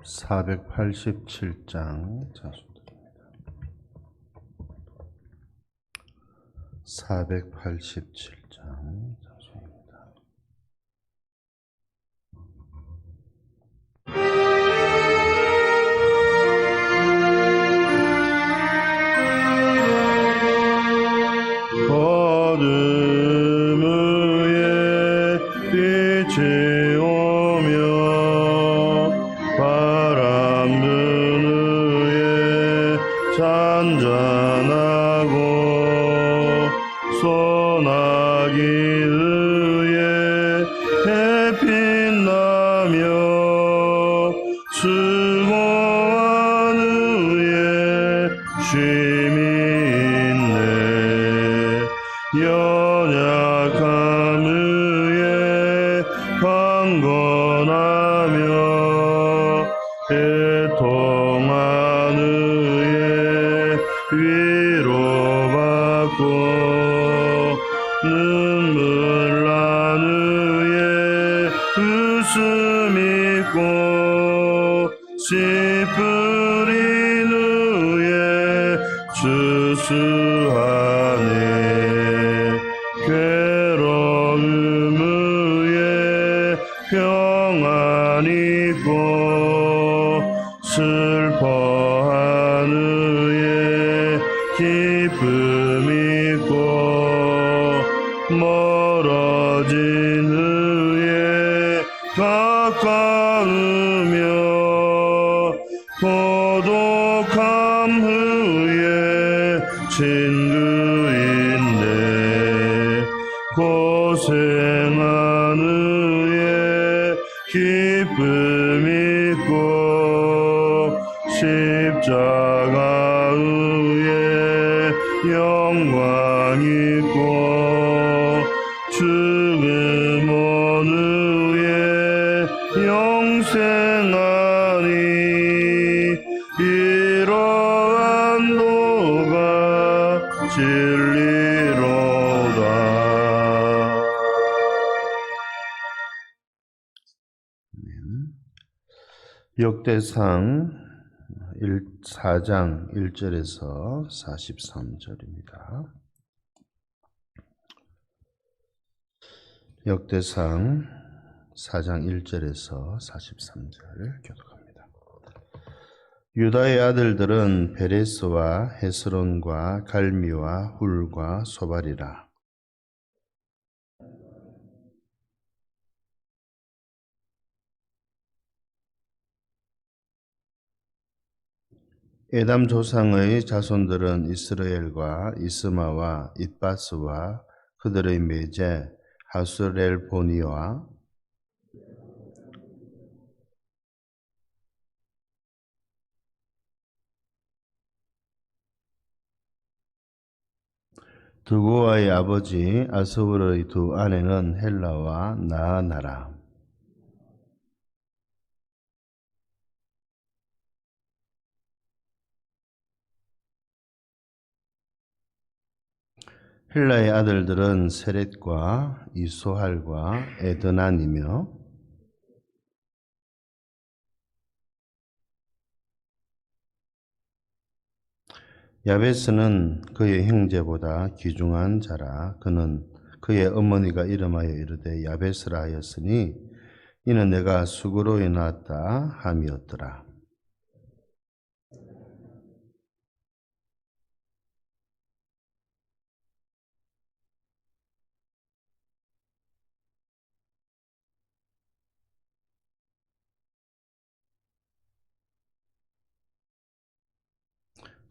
487장 자수들입니다. 487장 자수입니다. 어둠 위에 빛이 오며 바람 부는 위에 잔잔하고 소나기 위에 햇빛 나며 수고한 위에 쉼이 있네. 연약함 위에 강건하며 애통한 위에 위로받고 눈물 난 위에 웃음 있고 씨 뿌린 위에 추수하네. 괴로움 위에 평안 있고 슬퍼한 위에 기쁨 있고 멀어진 위에 가까우며 고독함 후에 친구 있네. 고생한 후에 기쁨 있고 십자가 위에 영광 있고 죽음 온 후에 영생하니 이러한 도가 진리로다. 역대상 4장 1절에서 43절입니다. 역대상 4장 1절에서 43절 교독합니다. 유다의 아들들은 베레스와 헤스론과 갈미와 훌과 소발이라. 에담 조상의 자손들은 이스라엘과 이스마와 잇바스와 그들의 매제 하술엘보니와 드고아의 아버지 아스울의 두 아내는 헬라와 나아나라. 헬라의 아들들은 세렛과 이소할과 에드난이며 야베스는 그의 형제보다 귀중한 자라. 그는 그의 어머니가 이름하여 이르되 야베스라 하였으니 이는 내가 수고로 낳았다 함이었더라.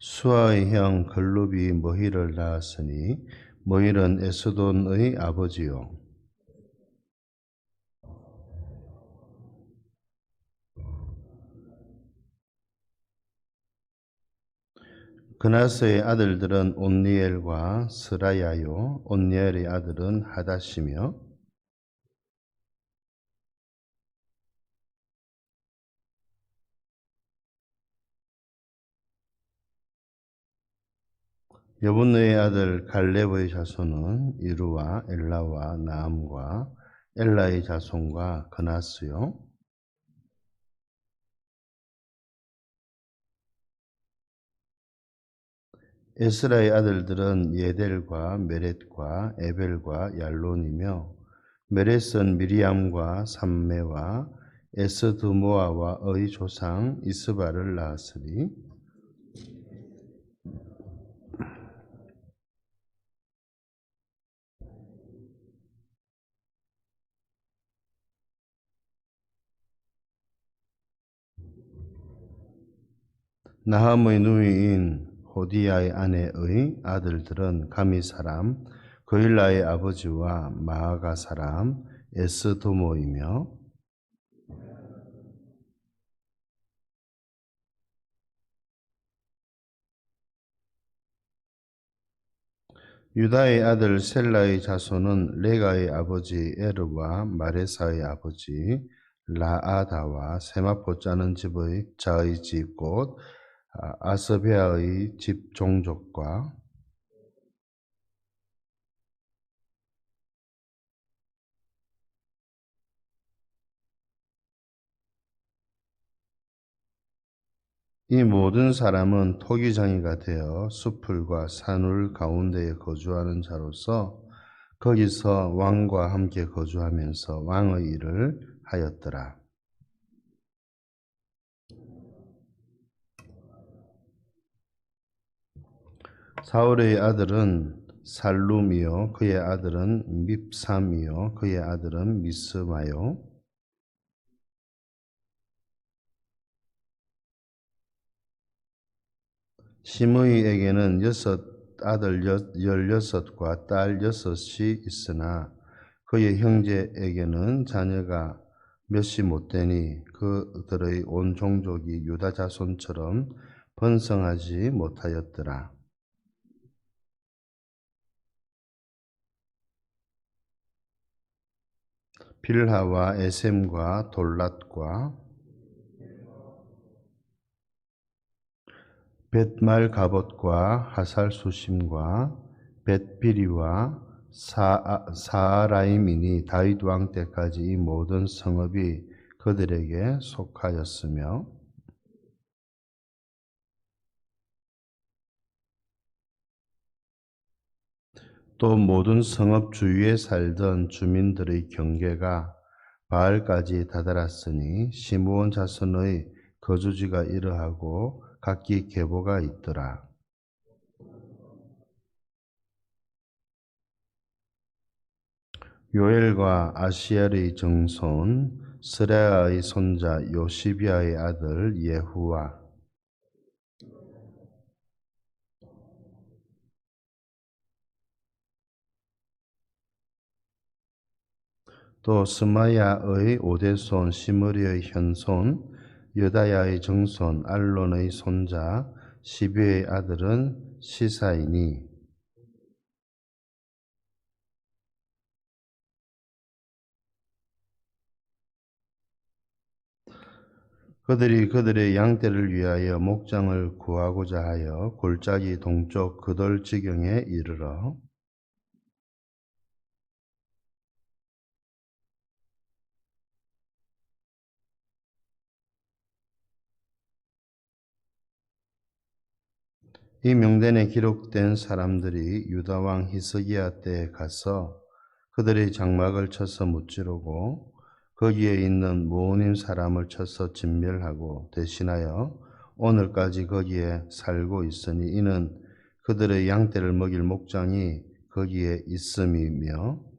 수아의 형 글룹이 머힐을 낳았으니 머힐은 에스돈의 아버지요. 그나스의 아들들은 온니엘과 스라야요. 온니엘의 아들은 하닷이며 여분의 아들 갈렙의 자손은 이루와 엘라와 나암과 엘라의 자손과 그나스요. 에스라의 아들들은 예델과 메렛과 에벨과 얄론이며 메렛은 미리암과 삼메와 에스드모아와의 조상 이스바를 낳았으니 나함의 누이인 호디야의 아내의 아들들은 가미 사람 그일라의 아버지와 마아가 사람 에스도모이며 유다의 아들 셀라의 자손은 레가의 아버지 에르와 마레사의 아버지 라아다와 세마포 짜는 집의 자의 집 곧 아스베아의 집 종족과 이 모든 사람은 토기장이가 되어 숲풀과 산울 가운데에 거주하는 자로서 거기서 왕과 함께 거주하면서 왕의 일을 하였더라. 사울의 아들은 살룸이요 그의 아들은 밉삼이요 그의 아들은 미스마요 시므이에게는 아들 16과 딸 6이 있으나 그의 형제에게는 자녀가 몇이 못되니 그들의 온 종족이 유다 자손처럼 번성하지 못하였더라. 빌하와 에셈과 돌랏과 벳말가봇과 하살수심과 벳비리와 사아라임이니 다윗 왕 때까지 이 모든 성읍이 그들에게 속하였으며 또 모든 성읍 주위에 살던 주민들의 경계가 바알까지 다다랐으니 시므온 자손의 거주지가 이러하고 각기 계보가 있더라. 요엘과 아시엘의 정손 스레아의 손자 요시비아의 아들 예후와 또 스마야의 오대손 시므리의 현손 여다야의 정손 알론의 손자 시비의 아들은 시사이니 그들이 그들의 양떼를 위하여 목장을 구하고자 하여 골짜기 동쪽 그돌지경에 이르러 이 명단에 기록된 사람들이 유다 왕 히스기야 때에 가서 그들의 장막을 쳐서 무찌르고 거기에 있는 모님 사람을 쳐서 진멸하고 대신하여 오늘까지 거기에 살고 있으니 이는 그들의 양떼를 먹일 목장이 거기에 있음이며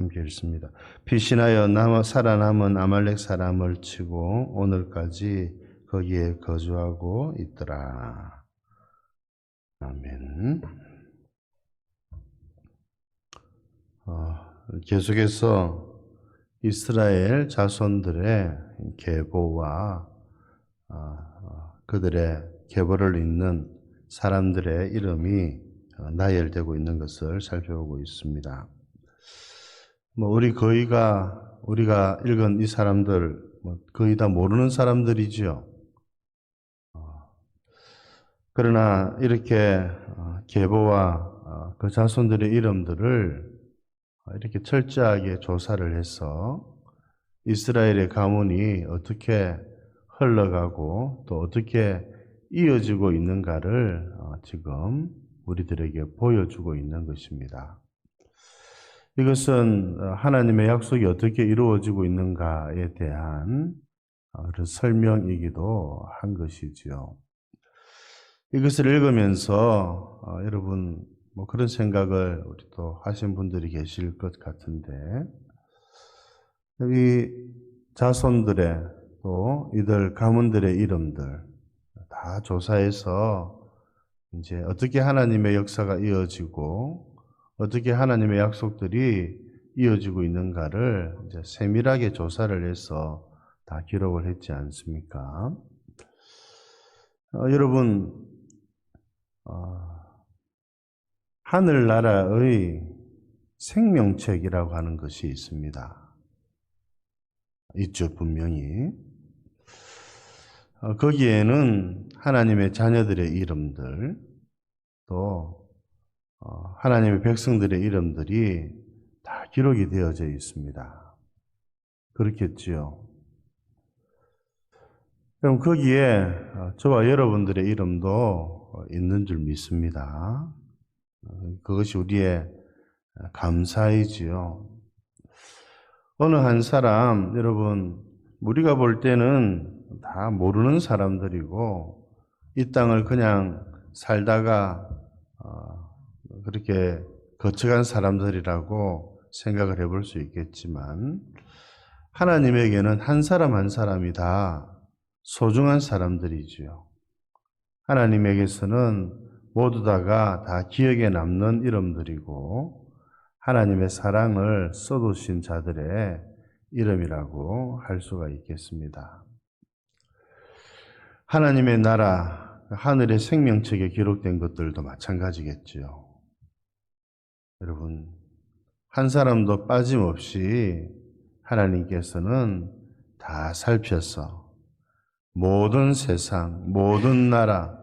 함께 읽습니다. 피신하여 살아남은 아말렉 사람을 치고 오늘까지 거기에 거주하고 있더라. 아멘. 계속해서 이스라엘 자손들의 계보와 그들의 계보를 잇는 사람들의 이름이 나열되고 있는 것을 살펴보고 있습니다. 우리가 읽은 이 사람들 거의 다 모르는 사람들이지요. 그러나 이렇게 계보와 그 자손들의 이름들을 이렇게 철저하게 조사를 해서 이스라엘의 가문이 어떻게 흘러가고 또 어떻게 이어지고 있는가를 지금 우리들에게 보여주고 있는 것입니다. 이것은 하나님의 약속이 어떻게 이루어지고 있는가에 대한 그런 설명이기도 한 것이지요. 이것을 읽으면서 여러분 뭐 그런 생각을 우리 또 하신 분들이 계실 것 같은데, 여기 자손들의 또 이들 가문들의 이름들 다 조사해서 이제 어떻게 하나님의 역사가 이어지고 어떻게 하나님의 약속들이 이어지고 있는가를 이제 세밀하게 조사를 해서 다 기록을 했지 않습니까? 여러분, 하늘나라의 생명책이라고 하는 것이 있습니다. 있죠, 분명히. 거기에는 하나님의 자녀들의 이름들, 또 하나님의 백성들의 이름들이 다 기록이 되어져 있습니다. 그렇겠지요. 그럼 거기에 저와 여러분들의 이름도 있는 줄 믿습니다. 그것이 우리의 감사이지요. 어느 한 사람, 여러분, 우리가 볼 때는 다 모르는 사람들이고 이 땅을 그냥 살다가 그렇게 거쳐간 사람들이라고 생각을 해볼 수 있겠지만, 하나님에게는 한 사람 한 사람이 다 소중한 사람들이지요. 하나님에게서는 모두 다가 다 기억에 남는 이름들이고 하나님의 사랑을 써두신 자들의 이름이라고 할 수가 있겠습니다. 하나님의 나라, 하늘의 생명책에 기록된 것들도 마찬가지겠지요. 여러분, 한 사람도 빠짐없이 하나님께서는 다 살펴서 모든 세상, 모든 나라,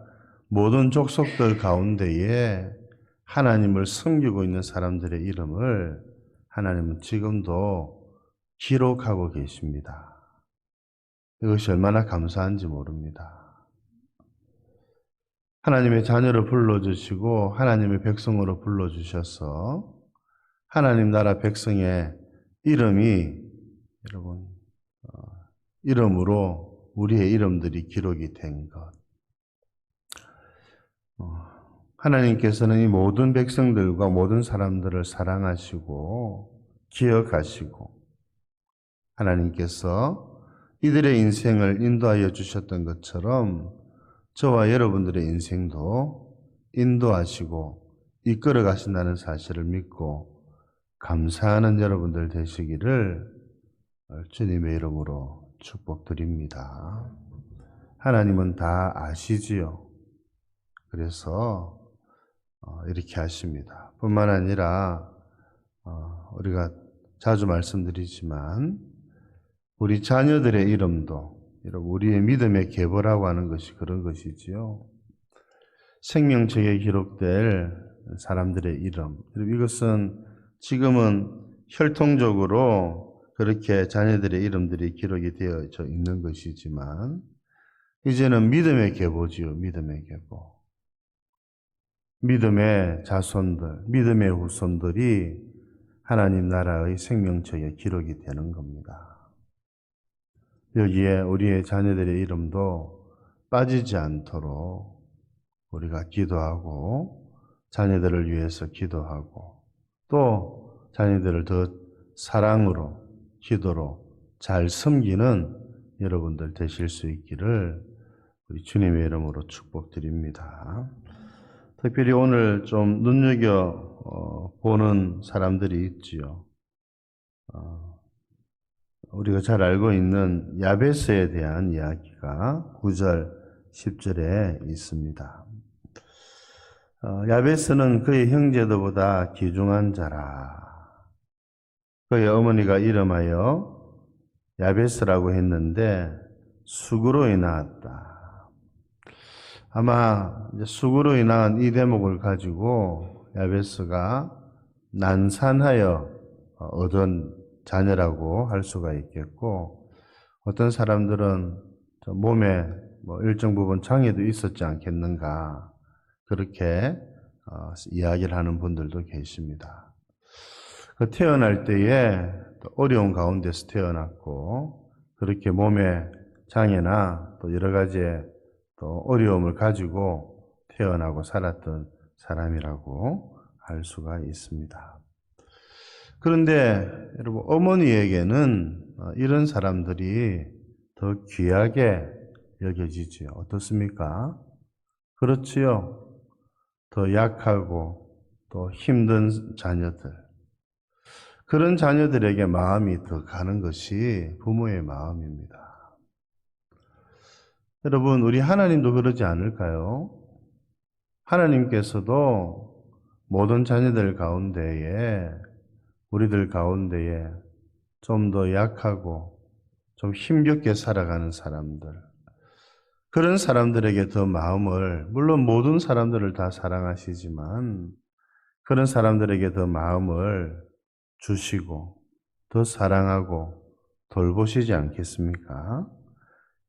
모든 족속들 가운데에 하나님을 섬기고 있는 사람들의 이름을 하나님은 지금도 기록하고 계십니다. 이것이 얼마나 감사한지 모릅니다. 하나님의 자녀를 불러주시고 하나님의 백성으로 불러주셔서 하나님 나라 백성의 이름이 여러분 이름으로 우리의 이름들이 기록이 된 것. 하나님께서는 이 모든 백성들과 모든 사람들을 사랑하시고 기억하시고 하나님께서 이들의 인생을 인도하여 주셨던 것처럼 저와 여러분들의 인생도 인도하시고 이끌어 가신다는 사실을 믿고 감사하는 여러분들 되시기를 주님의 이름으로 축복드립니다. 하나님은 다 아시지요. 그래서 이렇게 하십니다. 뿐만 아니라 우리가 자주 말씀드리지만 우리 자녀들의 이름도 우리의 믿음의 계보라고 하는 것이 그런 것이지요. 생명책에 기록될 사람들의 이름, 이것은 지금은 혈통적으로 그렇게 자녀들의 이름들이 기록이 되어져 있는 것이지만 이제는 믿음의 계보지요. 믿음의 계보. 믿음의 자손들, 믿음의 후손들이 하나님 나라의 생명책에 기록이 되는 겁니다. 여기에 우리의 자녀들의 이름도 빠지지 않도록 우리가 기도하고 자녀들을 위해서 기도하고 또 자녀들을 더 사랑으로 기도로 잘 섬기는 여러분들 되실 수 있기를 우리 주님의 이름으로 축복드립니다. 특별히 오늘 좀 눈여겨보는 사람들이 있지요. 우리가 잘 알고 있는 야베스에 대한 이야기가 9절, 10절에 있습니다. 야베스는 그의 형제들보다 귀중한 자라. 그의 어머니가 이름하여 야베스라고 했는데 수구로에 낳았다. 아마 수구로에 낳은 이 대목을 가지고 야베스가 난산하여 얻은 자녀라고 할 수가 있겠고, 어떤 사람들은 몸에 일정 부분 장애도 있었지 않겠는가, 그렇게 이야기를 하는 분들도 계십니다. 그 태어날 때에 또 어려운 가운데서 태어났고, 그렇게 몸에 장애나 또 여러 가지의 또 어려움을 가지고 태어나고 살았던 사람이라고 할 수가 있습니다. 그런데 여러분, 어머니에게는 이런 사람들이 더 귀하게 여겨지지요. 어떻습니까? 그렇지요. 더 약하고 또 힘든 자녀들. 그런 자녀들에게 마음이 더 가는 것이 부모의 마음입니다. 여러분, 우리 하나님도 그러지 않을까요? 하나님께서도 모든 자녀들 가운데에, 우리들 가운데에 좀 더 약하고 좀 힘겹게 살아가는 사람들, 그런 사람들에게 더 마음을, 물론 모든 사람들을 다 사랑하시지만 그런 사람들에게 더 마음을 주시고 더 사랑하고 돌보시지 않겠습니까?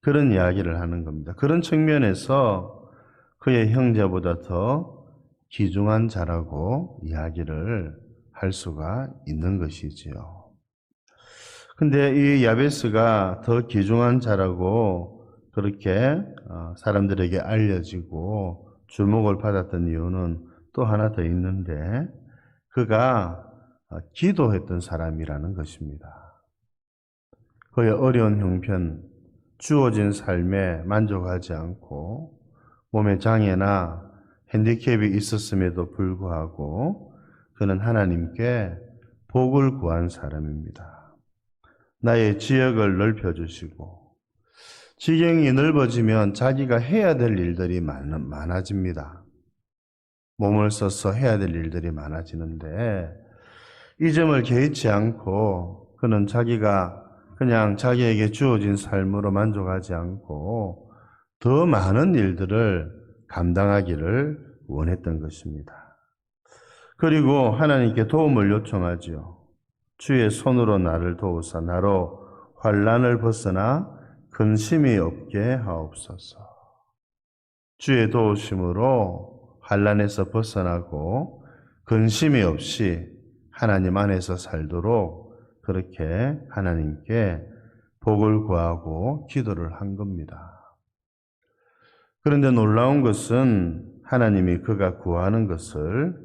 그런 이야기를 하는 겁니다. 그런 측면에서 그의 형제보다 더 귀중한 자라고 이야기를 할 수가 있는 것이지요. 근데 이 야베스가 더 귀중한 자라고 그렇게 사람들에게 알려지고 주목을 받았던 이유는 또 하나 더 있는데, 그가 기도했던 사람이라는 것입니다. 그의 어려운 형편, 주어진 삶에 만족하지 않고 몸에 장애나 핸디캡이 있었음에도 불구하고 그는 하나님께 복을 구한 사람입니다. 나의 지역을 넓혀주시고, 지경이 넓어지면 자기가 해야 될 일들이 많아집니다. 몸을 써서 해야 될 일들이 많아지는데, 이 점을 개의치 않고 그는 자기가 그냥 자기에게 주어진 삶으로 만족하지 않고 더 많은 일들을 감당하기를 원했던 것입니다. 그리고 하나님께 도움을 요청하지요. 주의 손으로 나를 도우사 나로 환난을 벗어나 근심이 없게 하옵소서. 주의 도우심으로 환난에서 벗어나고 근심이 없이 하나님 안에서 살도록 그렇게 하나님께 복을 구하고 기도를 한 겁니다. 그런데 놀라운 것은 하나님이 그가 구하는 것을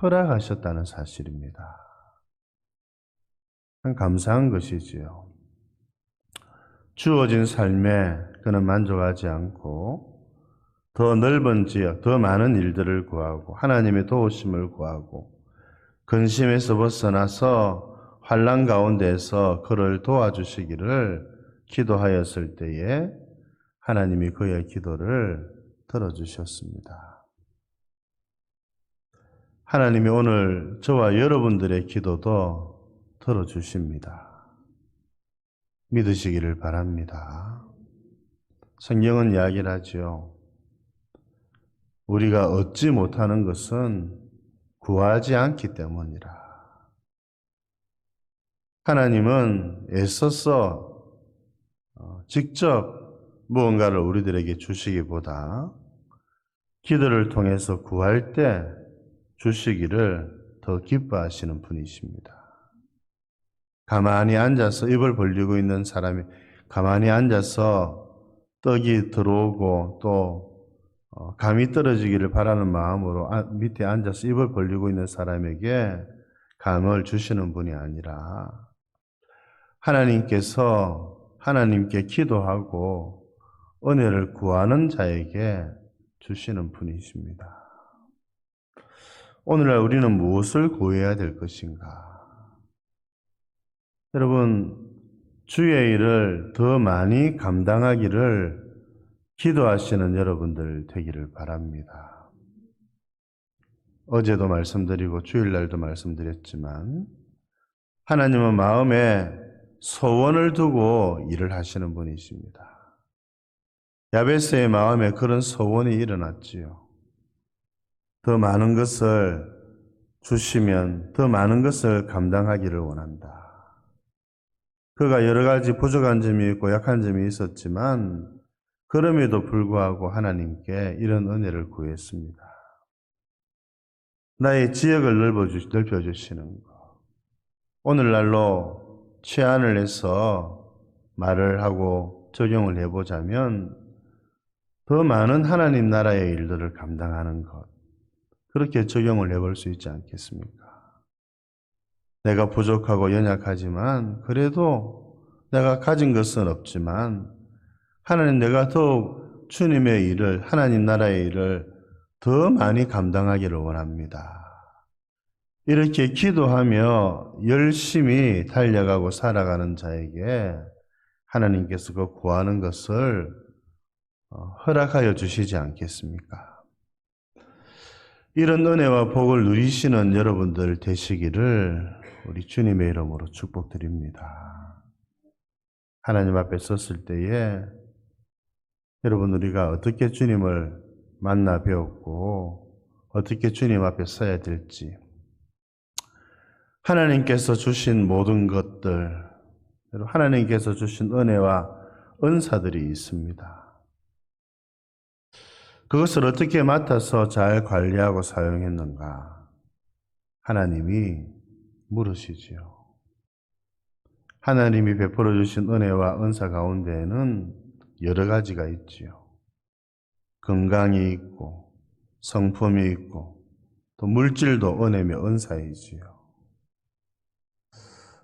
허락하셨다는 사실입니다. 감사한 것이지요. 주어진 삶에 그는 만족하지 않고 더 넓은 지역, 더 많은 일들을 구하고 하나님의 도우심을 구하고 근심에서 벗어나서 환난 가운데에서 그를 도와주시기를 기도하였을 때에 하나님이 그의 기도를 들어주셨습니다. 하나님이 오늘 저와 여러분들의 기도도 들어주십니다. 믿으시기를 바랍니다. 성경은 이야기를 하죠. 우리가 얻지 못하는 것은 구하지 않기 때문이라. 하나님은 애써서 직접 무언가를 우리들에게 주시기보다 기도를 통해서 구할 때 주시기를 더 기뻐하시는 분이십니다. 가만히 앉아서 입을 벌리고 있는 사람이 가만히 앉아서 떡이 들어오고 또 감이 떨어지기를 바라는 마음으로 밑에 앉아서 입을 벌리고 있는 사람에게 감을 주시는 분이 아니라 하나님께서 하나님께 기도하고 은혜를 구하는 자에게 주시는 분이십니다. 오늘날 우리는 무엇을 구해야 될 것인가? 여러분, 주의 일을 더 많이 감당하기를 기도하시는 여러분들 되기를 바랍니다. 어제도 말씀드리고 주일날도 말씀드렸지만 하나님은 마음에 소원을 두고 일을 하시는 분이십니다. 야베스의 마음에 그런 소원이 일어났지요. 더 많은 것을 주시면 더 많은 것을 감당하기를 원한다. 그가 여러 가지 부족한 점이 있고 약한 점이 있었지만 그럼에도 불구하고 하나님께 이런 은혜를 구했습니다. 나의 지역을 넓혀주시는 것. 오늘날로 치안을 해서 말을 하고 적용을 해보자면 더 많은 하나님 나라의 일들을 감당하는 것. 그렇게 적용을 해볼 수 있지 않겠습니까? 내가 부족하고 연약하지만 그래도 내가 가진 것은 없지만 하나님 내가 더욱 주님의 일을 하나님 나라의 일을 더 많이 감당하기를 원합니다. 이렇게 기도하며 열심히 달려가고 살아가는 자에게 하나님께서 그 구하는 것을 허락하여 주시지 않겠습니까? 이런 은혜와 복을 누리시는 여러분들 되시기를 우리 주님의 이름으로 축복드립니다. 하나님 앞에 섰을 때에 여러분 우리가 어떻게 주님을 만나 배웠고 어떻게 주님 앞에 서야 될지 하나님께서 주신 모든 것들 하나님께서 주신 은혜와 은사들이 있습니다. 그것을 어떻게 맡아서 잘 관리하고 사용했는가 하나님이 물으시지요. 하나님이 베풀어 주신 은혜와 은사 가운데에는 여러 가지가 있지요. 건강이 있고 성품이 있고 또 물질도 은혜며 은사이지요.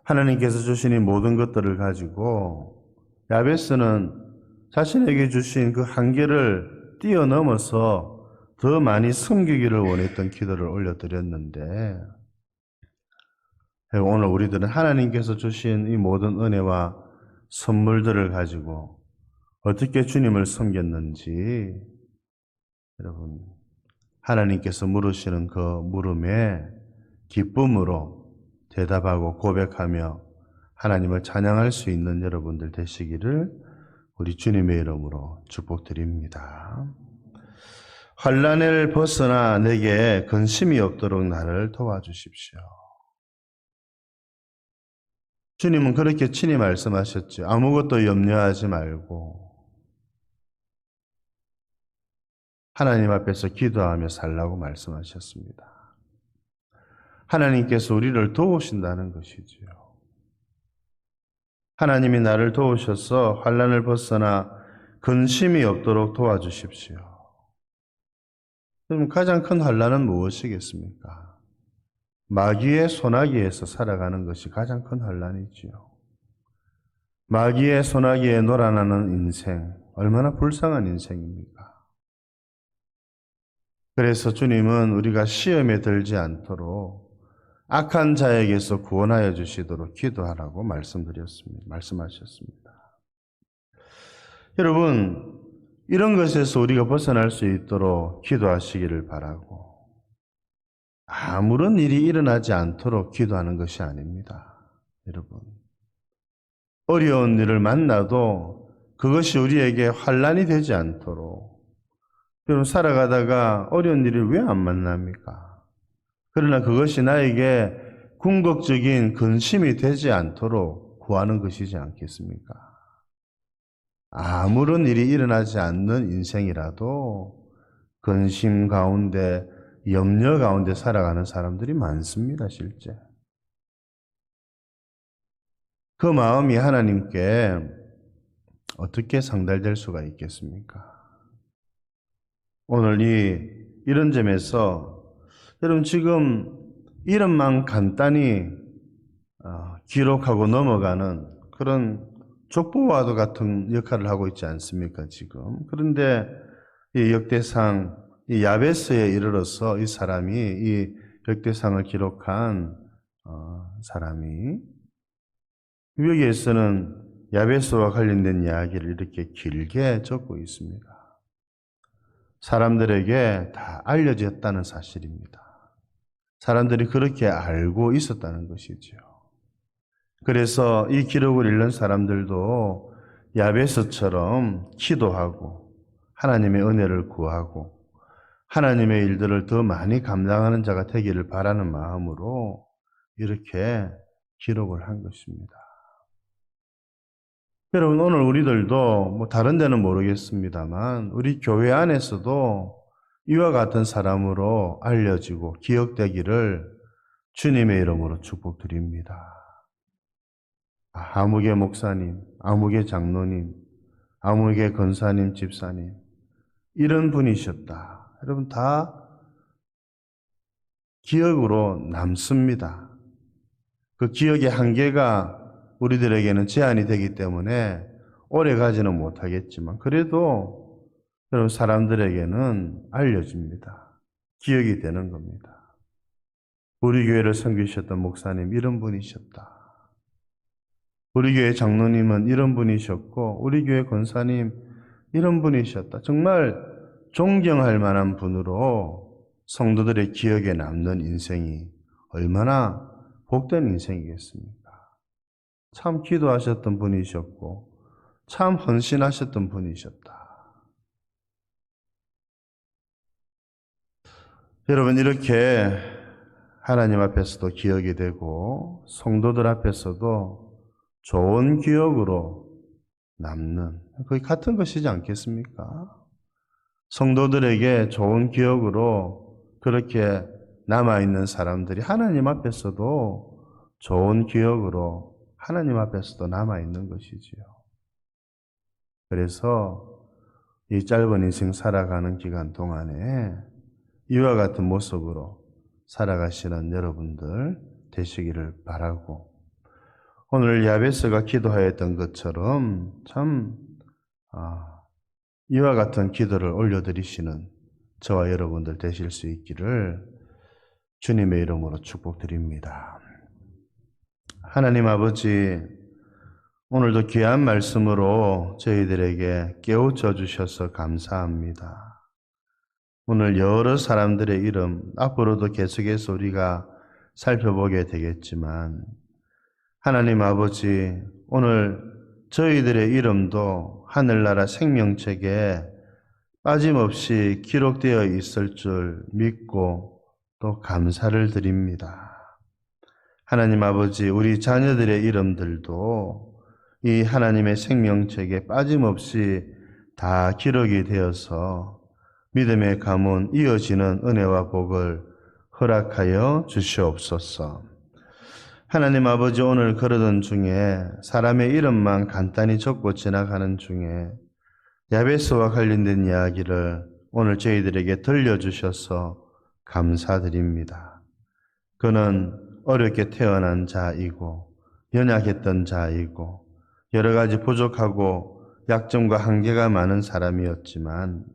하나님께서 주신 이 모든 것들을 가지고 야베스는 자신에게 주신 그 한계를 뛰어넘어서 더 많이 섬기기를 원했던 기도를 올려드렸는데 오늘 우리들은 하나님께서 주신 이 모든 은혜와 선물들을 가지고 어떻게 주님을 섬겼는지 여러분 하나님께서 물으시는 그 물음에 기쁨으로 대답하고 고백하며 하나님을 찬양할 수 있는 여러분들 되시기를 우리 주님의 이름으로 축복드립니다. 환난을 벗어나 내게 근심이 없도록 나를 도와주십시오. 주님은 그렇게 친히 말씀하셨죠. 아무것도 염려하지 말고 하나님 앞에서 기도하며 살라고 말씀하셨습니다. 하나님께서 우리를 도우신다는 것이지요. 하나님이 나를 도우셔서 환난을 벗어나 근심이 없도록 도와주십시오. 그럼 가장 큰 환난은 무엇이겠습니까? 마귀의 소나기에서 살아가는 것이 가장 큰 환난이지요. 마귀의 소나기에 놀아나는 인생, 얼마나 불쌍한 인생입니까? 그래서 주님은 우리가 시험에 들지 않도록 악한 자에게서 구원하여 주시도록 기도하라고 말씀하셨습니다. 여러분, 이런 것에서 우리가 벗어날 수 있도록 기도하시기를 바라고 아무런 일이 일어나지 않도록 기도하는 것이 아닙니다. 여러분, 어려운 일을 만나도 그것이 우리에게 환난이 되지 않도록 여러분 살아가다가 어려운 일을 왜 안 만납니까? 그러나 그것이 나에게 궁극적인 근심이 되지 않도록 구하는 것이지 않겠습니까? 아무런 일이 일어나지 않는 인생이라도 근심 가운데, 염려 가운데 살아가는 사람들이 많습니다, 실제. 그 마음이 하나님께 어떻게 상달될 수가 있겠습니까? 오늘 이런 점에서 여러분 지금 이름만 간단히 기록하고 넘어가는 그런 족보와도 같은 역할을 하고 있지 않습니까, 지금? 그런데 이 역대상, 이 야베스에 이르러서 이 사람이 이 역대상을 기록한 사람이 여기에서는 야베스와 관련된 이야기를 이렇게 길게 적고 있습니다. 사람들에게 다 알려졌다는 사실입니다. 사람들이 그렇게 알고 있었다는 것이지요. 그래서 이 기록을 읽는 사람들도 야베스처럼 기도하고 하나님의 은혜를 구하고 하나님의 일들을 더 많이 감당하는 자가 되기를 바라는 마음으로 이렇게 기록을 한 것입니다. 여러분, 오늘 우리들도 다른 데는 모르겠습니다만 우리 교회 안에서도 이와 같은 사람으로 알려지고 기억되기를 주님의 이름으로 축복드립니다. 아무개 목사님, 아무개 장로님, 아무개 권사님, 집사님, 이런 분이셨다. 여러분, 다 기억으로 남습니다. 그 기억의 한계가 우리들에게는 제한이 되기 때문에 오래 가지는 못하겠지만 그래도 여러분, 사람들에게는 알려집니다. 기억이 되는 겁니다. 우리 교회를 섬기셨던 목사님 이런 분이셨다. 우리 교회 장로님은 이런 분이셨고 우리 교회 권사님 이런 분이셨다. 정말 존경할 만한 분으로 성도들의 기억에 남는 인생이 얼마나 복된 인생이겠습니까? 참 기도하셨던 분이셨고 참 헌신하셨던 분이셨다. 여러분, 이렇게 하나님 앞에서도 기억이 되고 성도들 앞에서도 좋은 기억으로 남는, 거의 같은 것이지 않겠습니까? 성도들에게 좋은 기억으로 그렇게 남아있는 사람들이 하나님 앞에서도 좋은 기억으로 하나님 앞에서도 남아있는 것이지요. 그래서 이 짧은 인생 살아가는 기간 동안에 이와 같은 모습으로 살아가시는 여러분들 되시기를 바라고, 오늘 야베스가 기도하였던 것처럼 참 이와 같은 기도를 올려드리시는 저와 여러분들 되실 수 있기를 주님의 이름으로 축복드립니다. 하나님 아버지, 오늘도 귀한 말씀으로 저희들에게 깨우쳐 주셔서 감사합니다. 오늘 여러 사람들의 이름, 앞으로도 계속해서 우리가 살펴보게 되겠지만 하나님 아버지, 오늘 저희들의 이름도 하늘나라 생명책에 빠짐없이 기록되어 있을 줄 믿고 또 감사를 드립니다. 하나님 아버지, 우리 자녀들의 이름들도 이 하나님의 생명책에 빠짐없이 다 기록이 되어서 믿음의 가문 이어지는 은혜와 복을 허락하여 주시옵소서. 하나님 아버지, 오늘 그러던 중에 사람의 이름만 간단히 적고 지나가는 중에 야베스와 관련된 이야기를 오늘 저희들에게 들려주셔서 감사드립니다. 그는 어렵게 태어난 자이고 연약했던 자이고 여러 가지 부족하고 약점과 한계가 많은 사람이었지만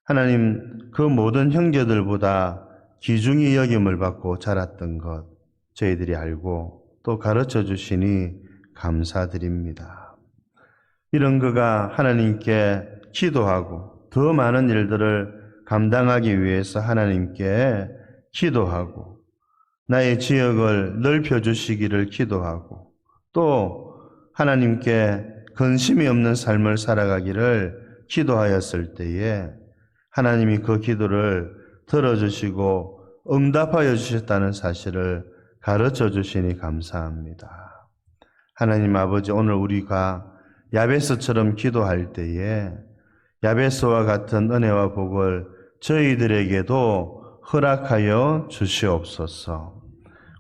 하나님, 그 모든 형제들보다 귀중히 여김을 받고 자랐던 것 저희들이 알고 또 가르쳐 주시니 감사드립니다. 이런 그가 하나님께 기도하고 더 많은 일들을 감당하기 위해서 하나님께 기도하고 나의 지역을 넓혀주시기를 기도하고 또 하나님께 근심이 없는 삶을 살아가기를 기도하였을 때에 하나님이 그 기도를 들어주시고 응답하여 주셨다는 사실을 가르쳐 주시니 감사합니다. 하나님 아버지, 오늘 우리가 야베스처럼 기도할 때에 야베스와 같은 은혜와 복을 저희들에게도 허락하여 주시옵소서.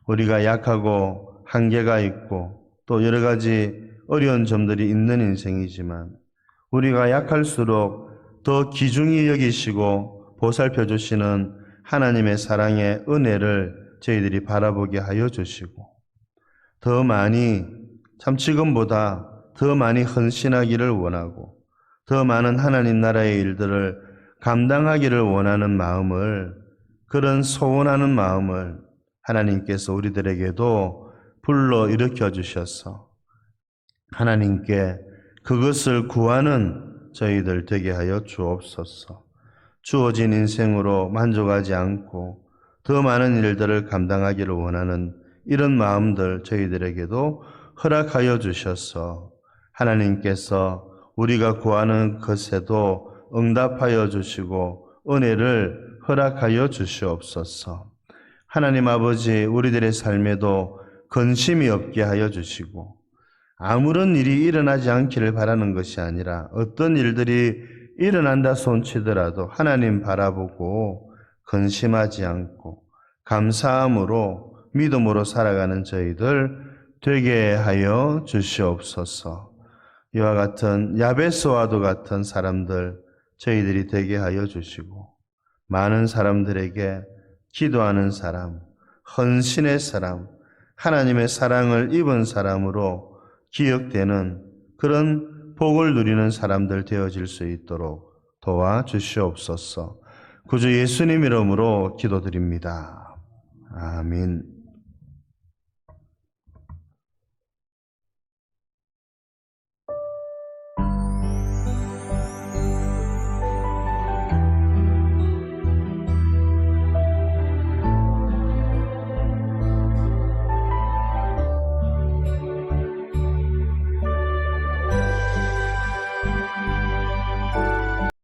우리가 약하고 한계가 있고 또 여러 가지 어려운 점들이 있는 인생이지만 우리가 약할수록 더 귀중히 여기시고 보살펴 주시는 하나님의 사랑의 은혜를 저희들이 바라보게 하여 주시고 더 많이, 참 지금보다 더 많이 헌신하기를 원하고 더 많은 하나님 나라의 일들을 감당하기를 원하는 마음을, 그런 소원하는 마음을 하나님께서 우리들에게도 불러 일으켜 주셔서 하나님께 그것을 구하는 저희들 되게 하여 주옵소서. 주어진 인생으로 만족하지 않고 더 많은 일들을 감당하기를 원하는 이런 마음들 저희들에게도 허락하여 주셔서 하나님께서 우리가 구하는 것에도 응답하여 주시고 은혜를 허락하여 주시옵소서. 하나님 아버지, 우리들의 삶에도 근심이 없게 하여 주시고 아무런 일이 일어나지 않기를 바라는 것이 아니라 어떤 일들이 일어난다 손치더라도 하나님 바라보고 근심하지 않고 감사함으로 믿음으로 살아가는 저희들 되게 하여 주시옵소서. 이와 같은 야베스와도 같은 사람들 저희들이 되게 하여 주시고 많은 사람들에게 기도하는 사람, 헌신의 사람, 하나님의 사랑을 입은 사람으로 기억되는 그런 복을 누리는 사람들 되어질 수 있도록 도와주시옵소서. 구주 예수님 이름으로 기도드립니다. 아멘.